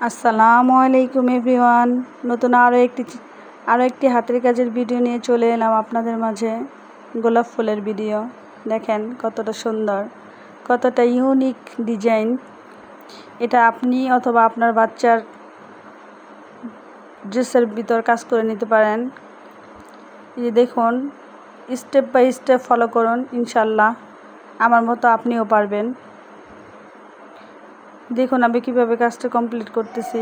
আসসালামু আলাইকুম এভরিওয়ান। নতুন আরও একটি হাতের কাজের ভিডিও নিয়ে চলে এলাম আপনাদের মাঝে। গোলাপ ফুলের ভিডিও দেখেন কতটা সুন্দর, কতটা ইউনিক ডিজাইন। এটা আপনি অথবা আপনার বাচ্চার ড্রেসের ভিতর কাজ করে নিতে পারেন। এই যে দেখুন, স্টেপ বাই স্টেপ ফলো করুন, ইনশাল্লাহ আমার মতো আপনিও পারবেন। দেখুন আমি কিভাবে কাজটা কমপ্লিট করতেছি।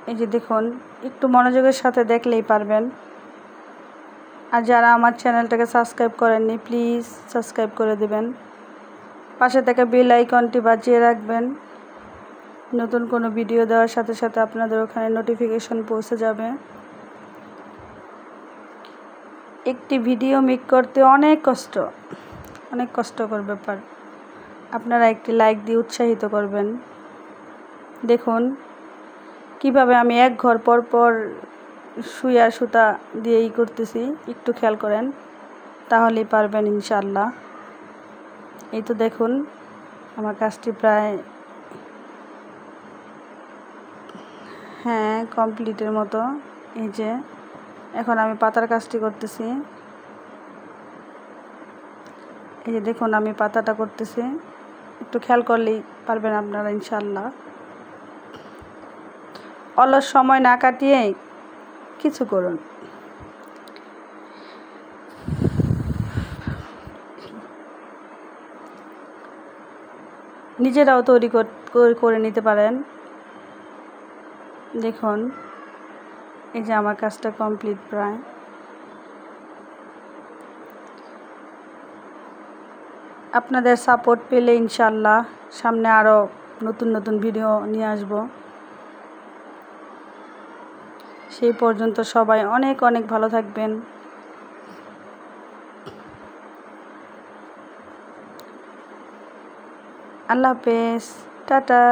এই যে দেখুন, একটু মনোযোগের সাথে দেখলেই পারবেন। আর যারা আমার চ্যানেলটাকে সাবস্ক্রাইব করেননি, প্লিজ সাবস্ক্রাইব করে দেবেন। পাশে থেকে বেল আইকনটি বাজিয়ে রাখবেন। নতুন কোনো ভিডিও দেওয়ার সাথে সাথে আপনাদের ওখানে নোটিফিকেশন পৌঁছে যাবে। একটি ভিডিও মেক করতে অনেক কষ্টকর ব্যাপার। আপনারা একটি লাইক দিয়ে উৎসাহিত করবেন। দেখুন কিভাবে আমি এক ঘর পর পর সুই আর সুতা দিয়েই করতেছি, একটু খেয়াল করেন তাহলেই পারবেন ইনশাল্লাহ। এই তো দেখুন আমার কাজটি প্রায় কমপ্লিটের মতো। এই যে এখন আমি পাতার কাজটি করতেছি। এই যে দেখুন আমি পাতাটা করতেছি, একটু খেয়াল করলেই পারবেন আপনারা ইনশাল্লাহ। অলস সময় না কাটিয়ে কিছু করুন। নিজেরাও তৈরি করে নিতে পারেন। দেখুন এই যে আমার কাজটা কমপ্লিট প্রায়। আপনাদের সাপোর্ট পেলে ইনশাল্লাহ সামনে আরও নতুন ভিডিও নিয়ে আসব। সেই পর্যন্ত সবাই অনেক ভালো থাকবেন। আল্লাহ হাফেজ, টাটা।